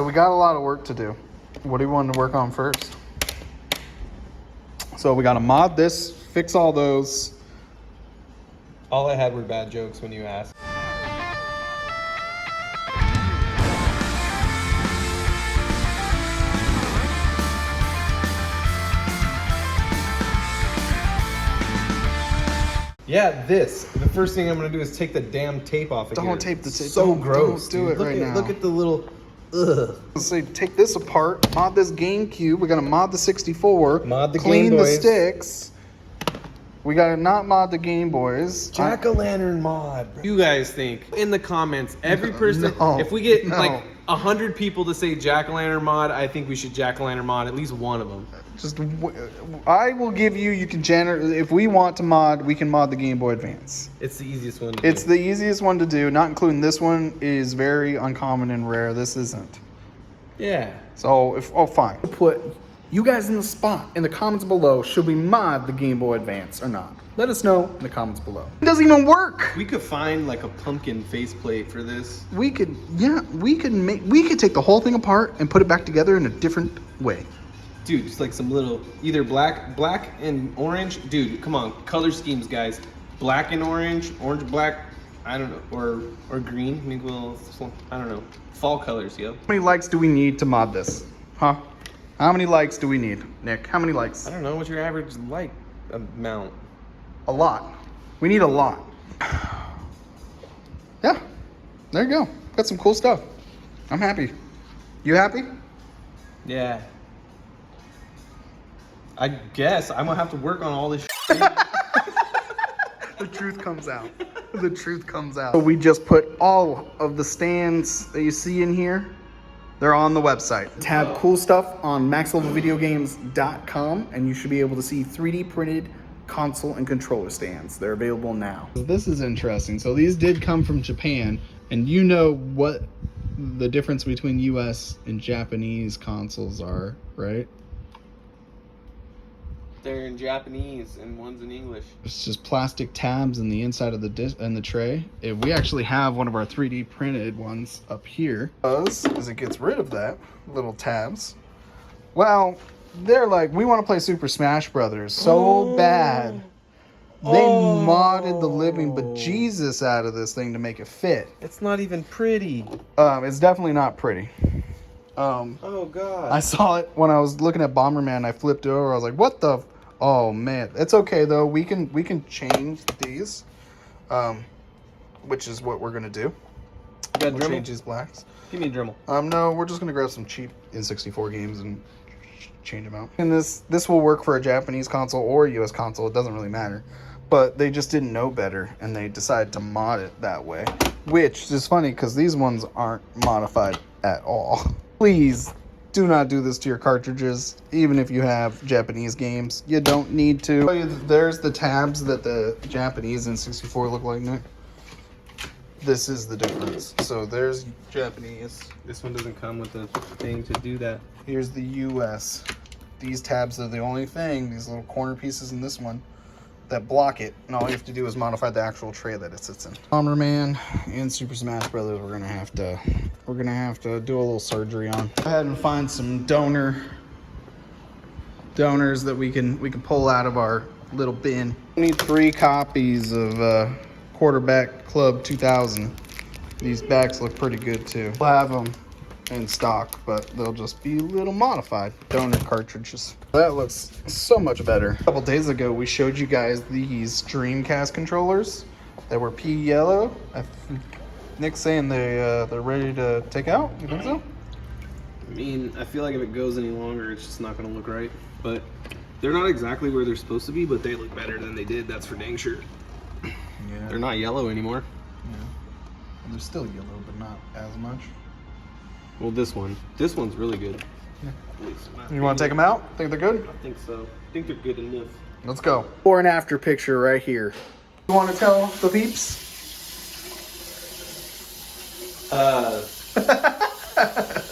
So we got a lot of work to do. What do you want to work on first? So we got to mod this, fix all those. All I had were bad jokes when you asked. Yeah, this. The first thing I'm gonna do is take the damn tape off again. Don't tape the tape. So gross. Don't do it right now. Look at the little. Ugh. Let's say take this apart, mod this GameCube. We gotta mod the 64. Mod the clean Game the Boys. sticks. We gotta not mod the Game Boys. Jack-o'-lantern mod. Bro. You guys think in the comments, every person, No, if we get no. like 100 people to say jack-o'-lantern mod, I think we should jack-o'-lantern mod at least one of them. I will give you. You can generate. If we want to mod, we can mod the Game Boy Advance. It's the easiest one. It's the easiest one to do. Not including this one is very uncommon and rare. This isn't. Yeah. So fine. Put you guys in the spot in the comments below. Should we mod the Game Boy Advance or not? Let us know in the comments below. It doesn't even work. We could find like a pumpkin faceplate for this. We could take the whole thing apart and put it back together in a different way. Dude, just like some little, either black and orange. Dude, come on, color schemes, guys. Black and orange, black, I don't know, or green. Maybe we'll, I don't know, fall colors, yo. How many likes do we need to mod this? Huh? How many likes do we need, Nick? How many likes? I don't know, what's your average like amount? A lot. We need a lot. Yeah, there you go. Got some cool stuff. I'm happy. You happy? Yeah. I guess I'm gonna have to work on all this shit. The truth comes out. The truth comes out. So we just put all of the stands that you see in here. They're on the website. Tab cool stuff on maxlevelvideogames.com, and you should be able to see 3D printed console and controller stands. They're available now. This is interesting. So these did come from Japan, and you know what the difference between US and Japanese consoles are, right? They're in Japanese and one's in English. It's just plastic tabs in the inside of the the tray. We actually have one of our 3D printed ones up here. As it gets rid of that little tabs. Well, they're like, we want to play Super Smash Brothers so bad. They modded the living bejesus out of this thing to make it fit. It's not even pretty. It's definitely not pretty. Oh god. I saw it when I was looking at Bomberman. I flipped it over. I was like, "What the?" Oh man, it's okay though. We can change these, which is what we're gonna do. We'll change these blacks. Give me a Dremel. No, we're just gonna grab some cheap N64 games and change them out. And this will work for a Japanese console or a US console. It doesn't really matter. But they just didn't know better, and they decided to mod it that way, which is funny because these ones aren't modified at all. Please do not do this to your cartridges, even if you have Japanese games. You don't need to. There's the tabs that the Japanese N64 look like, Nick. This is the difference. So there's Japanese. This one doesn't come with the thing to do that. Here's the US. These tabs are the only thing, these little corner pieces in this one, that block it, and all you have to do is modify the actual tray that it sits in. Bomberman and Super Smash Brothers, we're gonna have to do a little surgery on. Go ahead and find some donors that we can pull out of our little bin. We need 3 copies of Quarterback Club 2000. These backs look pretty good too. We'll have them in stock, but they'll just be a little modified. Donor cartridges. That looks so much better. A couple days ago, we showed you guys these Dreamcast controllers that were pea yellow. Nick's saying they're ready to take out. You think so? I mean, I feel like if it goes any longer, it's just not gonna look right. But they're not exactly where they're supposed to be, but they look better than they did. That's for dang sure. Yeah. They're not yellow anymore. Yeah. They're still yellow, but not as much. Well, this one's really good. Yeah. You want to take them out? Think they're good? I think so. I think they're good enough. Let's go. Before and after picture right here. You want to tell the peeps?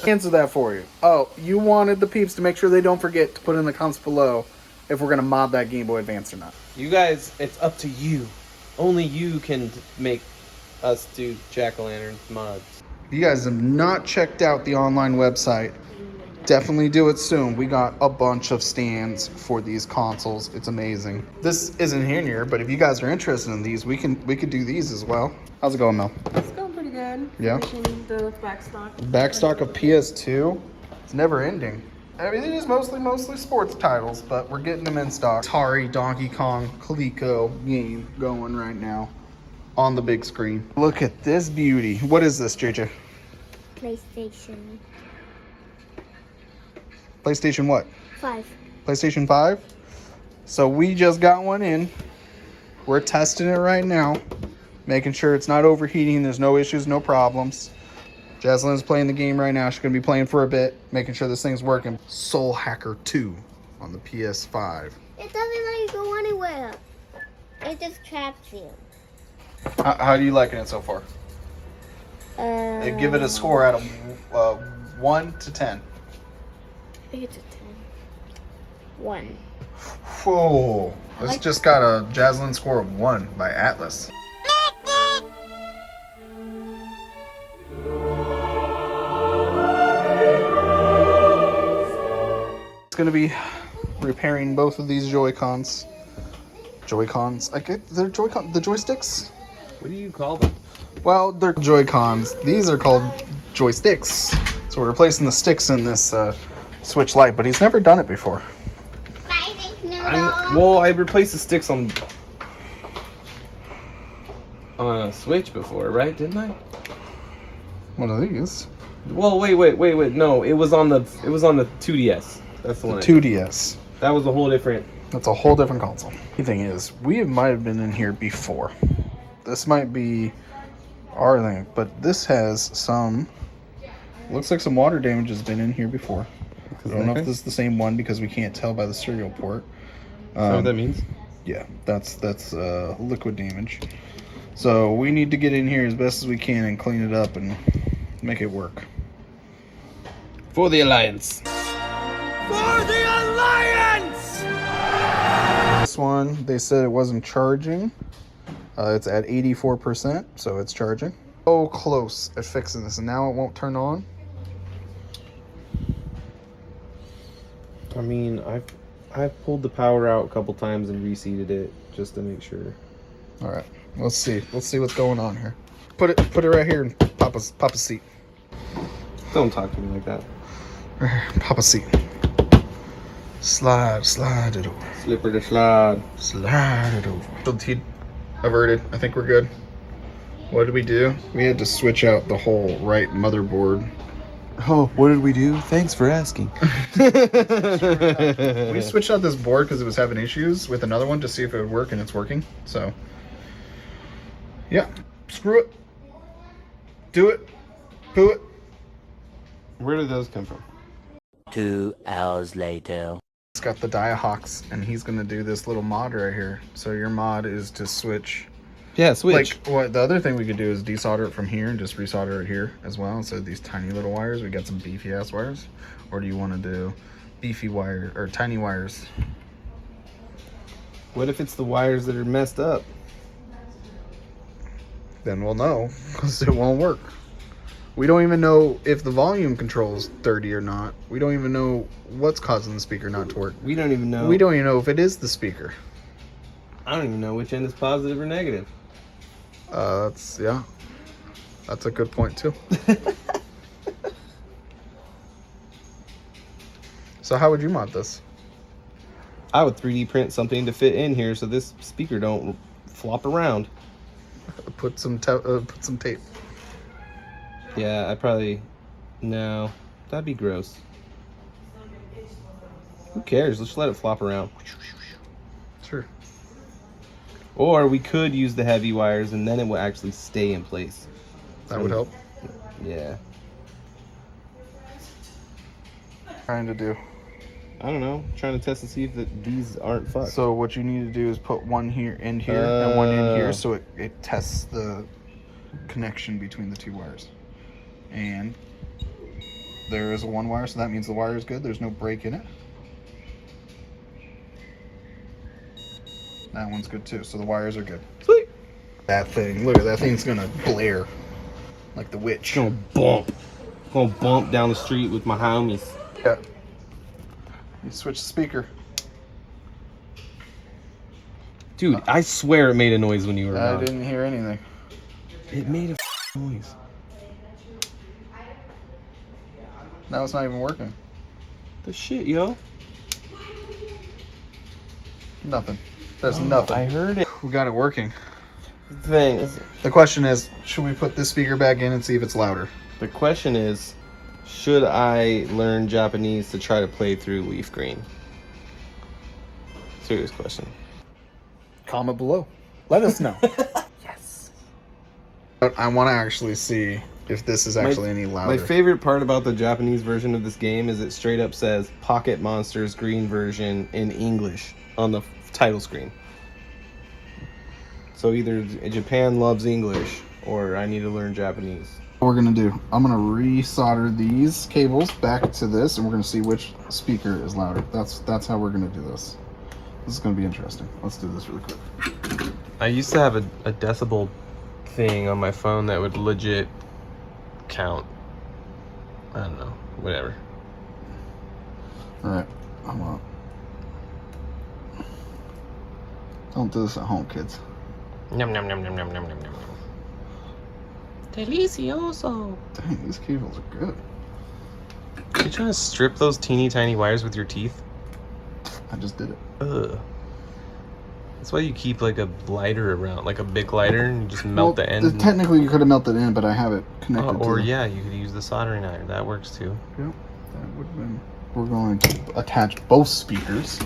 Answer that for you. Oh, you wanted the peeps to make sure they don't forget to put in the comments below if we're going to mod that Game Boy Advance or not. You guys, it's up to you. Only you can make us do jack-o'-lantern mods. If you guys have not checked out the online website, definitely do it soon. We got a bunch of stands for these consoles. It's amazing. This isn't in here, but if you guys are interested in these, we could do these as well. How's it going, Mel? It's going pretty good. Yeah. Finishing the backstock. Backstock of PS2. It's never ending. I mean, it is mostly sports titles, but we're getting them in stock. Atari, Donkey Kong, Coleco game going right now on the big screen. Look at this beauty. What is this, JJ? PlayStation PlayStation what? 5. PlayStation 5? So we just got one in. We're testing it right now, making sure it's not overheating. There's no issues, no problems. Jaslyn's playing the game right now. She's going to be playing for a bit, making sure this thing's working. Soul Hacker 2 on the PS5. It doesn't let you go anywhere. It just traps you. How do you liking it so far? Give it a score out of 1 to 10. I think it's a 10. 1. Whoa. This just got a Jaslyn score of 1 by Atlas. It's going to be repairing both of these Joy-Cons. Joy-Cons? I get they're Joy-Con, the joysticks? What do you call them? Well, they're Joy-Cons. These are called joysticks. So we're replacing the sticks in this Switch Lite, but he's never done it before. Well, I replaced the sticks on a Switch before, right? Didn't I? One of these? Well, wait. No, it was on the 2DS. That's the one. 2DS. That was a whole different. That's a whole different console. The thing is, we might have been in here before. This might be our thing, but this has some. Looks like some water damage has been in here before. I don't know if this is the same one because we can't tell by the serial port. Is that what that means? Yeah, that's liquid damage. So we need to get in here as best as we can and clean it up and make it work. For the Alliance. For the Alliance! This one, they said it wasn't charging. It's at 84%, so it's charging. So close at fixing this, and now it won't turn on. I mean, I've pulled the power out a couple times and reseated it just to make sure. All right, let's see. Let's see what's going on here. Put it right here and pop a seat. Don't talk to me like that. Pop a seat. Slide it over. Slipper to slide. Slide it over. Heat averted. I think we're good. What did we do? We had to switch out the whole right motherboard. Oh, what did we do? Thanks for asking. We switched out this board because it was having issues with another one to see if it would work, and it's working. So, yeah. Screw it. Do it. Poo it. Where did those come from? 2 hours later. It's got the Diahawks, and he's going to do this little mod right here. So your mod is to switch. Yeah, switch. Like, what the other thing we could do is desolder it from here and just resolder it here as well. Instead of these tiny little wires, we got some beefy ass wires. Or do you want to do beefy wire or tiny wires? What if it's the wires that are messed up? Then we'll know, because it won't work. We don't even know if the volume control is 30 or not. We don't even know what's causing the speaker not to work. We don't even know. We don't even know if it is the speaker. I don't even know which end is positive or negative. That's a good point too. So how would you mod this? I would 3D print something to fit in here so this speaker don't flop around. Put some tape. Yeah, no, that'd be gross. Who cares? Let's let it flop around. Sure. Or we could use the heavy wires and then it will actually stay in place. That would help. Yeah. Trying to do. I don't know. Trying to test and see if these aren't fucked. So what you need to do is put one here and one in here, so it tests the connection between the two wires. And there is one wire, so that means the wire is good. There's no break in it. That one's good too, so the wires are good. Sweet. That thing, look at that thing's gonna blare. Like the witch. Gonna bump down the street with my homies. Yeah. You switch the speaker. Dude, I swear it made a noise when you were I gone. didn't hear anything. It made a noise. Now it's not even working. The shit, yo. Nothing. There's nothing. I heard it. We got it working. The thing is, The question is, should we put this speaker back in and see if it's louder? the question is, should I learn Japanese to try to play through Leaf Green? Serious question. Comment below. Let us know. Yes. I want to actually see if this is actually any louder. My favorite part about the Japanese version of this game is it straight up says Pocket Monsters Green version in English on the title screen. So either Japan loves English or I need to learn Japanese. What we're gonna do, I'm gonna resolder these cables back to this, and we're gonna see which speaker is louder. That's how we're gonna do this. This is gonna be interesting. Let's do this really quick. I used to have a decibel thing on my phone that would legit count. I don't know, whatever. All right, I'm up. Don't do this at home, kids. Yum yum yum yum yum yum yum yum. Delicioso. Dang, these cables are good. Are you trying to strip those teeny tiny wires with your teeth? I just did it. Ugh. That's why you keep like a lighter around, like a big lighter, and you just melt the end. and- Technically, you could have melted in, but I have it connected. or to the, yeah, you could use the soldering iron. That works too. Yep, that would have been. We're going to attach both speakers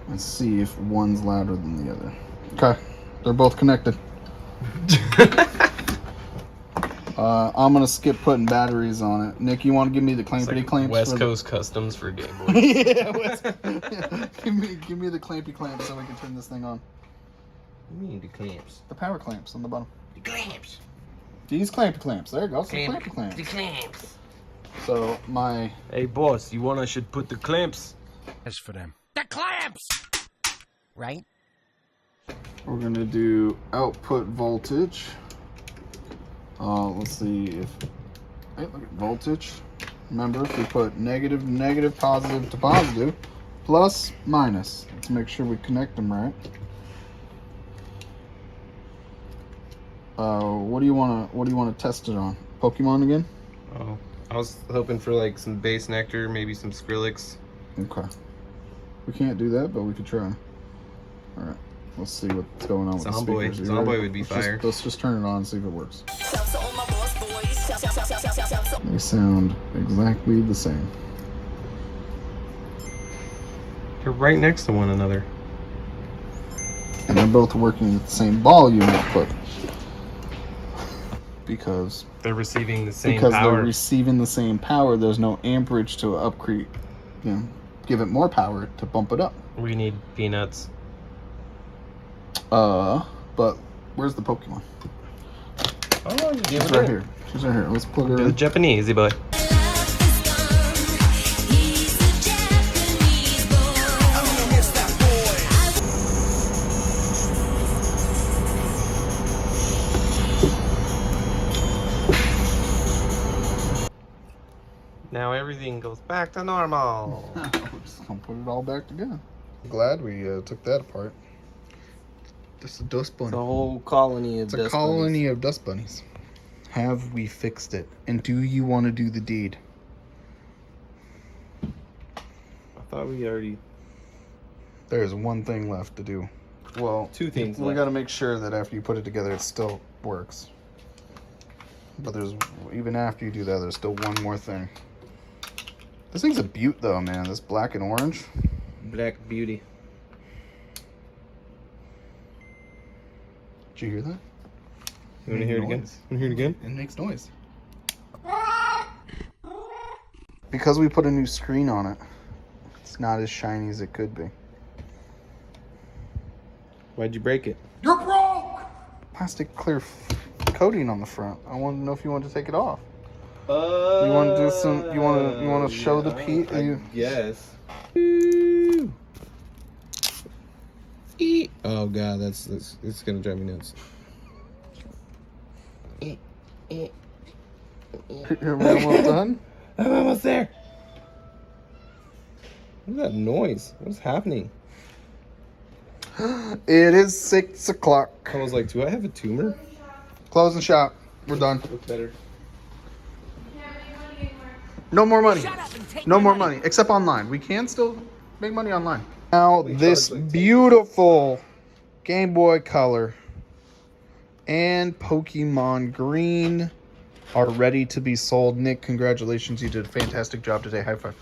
and see if one's louder than the other. Okay, they're both connected. I'm gonna skip putting batteries on it. Nick, you want to give me the It's clampity like clamps? West for Coast Customs for Game Boy. yeah, give me the clampy clamps so we can turn this thing on. You mean the clamps? The power clamps on the bottom. The clamps. These clampy clamps. There you go. Some clampy The clamps. clamps. So my Hey boss, you want I should put the clamps? As for them. The clamps! Right? we're gonna do output voltage. Let's see if hey, look at voltage. Remember, if we put negative to negative, positive to positive, plus minus. Let's make sure we connect them right. What do you wanna test it on? Pokemon again? Oh, I was hoping for like some base nectar, maybe some Skrillex. Okay. We can't do that, but we could try. All right. Let's see what's going on with the Zomboy. speakers. You Zomboy ready? would be Let's fire. let's just turn it on and see if it works. They sound exactly the same. They're right next to one another. And they're both working at the same volume output. Because They're receiving the same they're power. receiving the same power, there's no amperage to upcreate, give it more power to bump it up. We need peanuts. But where's the Pokemon? Oh, you She's right here. She's right here. Let's plug her The in. Japanese boy. Now everything goes back to normal. We're just gonna put it all back together. I'm glad we took that apart. Just a dust bunny. It's a whole colony of It's a dust colony bunnies. of dust bunnies. Have we fixed it? And do you want to do the deed? I thought we already. There's one thing left to do. Well, Two things We left. got to make sure that after you put it together, it still works. But there's even after you do that, there's still one more thing. This thing's a beaut, though, man. This black and orange. Black Beauty. Did you hear that? You want to hear it again? Noise. Want to hear it again? It makes noise. Because we put a new screen on it, it's not as shiny as it could be. Why'd you break it? Plastic clear coating on the front. I wanted to know if you wanted to take it off. You want to do some? You want to show the Pete? Yes. Oh god, that's it's gonna drive me nuts. You're almost done. I'm almost there. What's that noise? What's happening? It is 6 o'clock. I was like, do I have a tumor? Closing shop. We're done. Look better. No more money. Shut up and take No my more money. money. Except online. We can still make money online. Now We this charge like beautiful Game Boy Color and Pokemon Green are ready to be sold. Nick, congratulations. You did a fantastic job today. High five.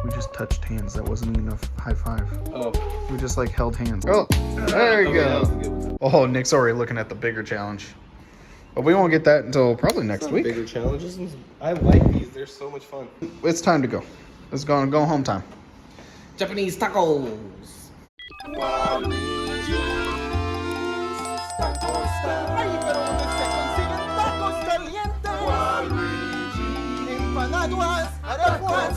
We just touched hands. That wasn't enough high five. Oh. We just like held hands. Oh, there you Okay, that was a go. good one. Oh, Nick's already looking at the bigger challenge. But we won't get that until probably next Some week. Bigger challenges. I like these. They're so much fun. It's time to go. It's going to go home time. Japanese tacos. Ahí, pero donde se consiguen tacos calientes. Empanadas, arepas,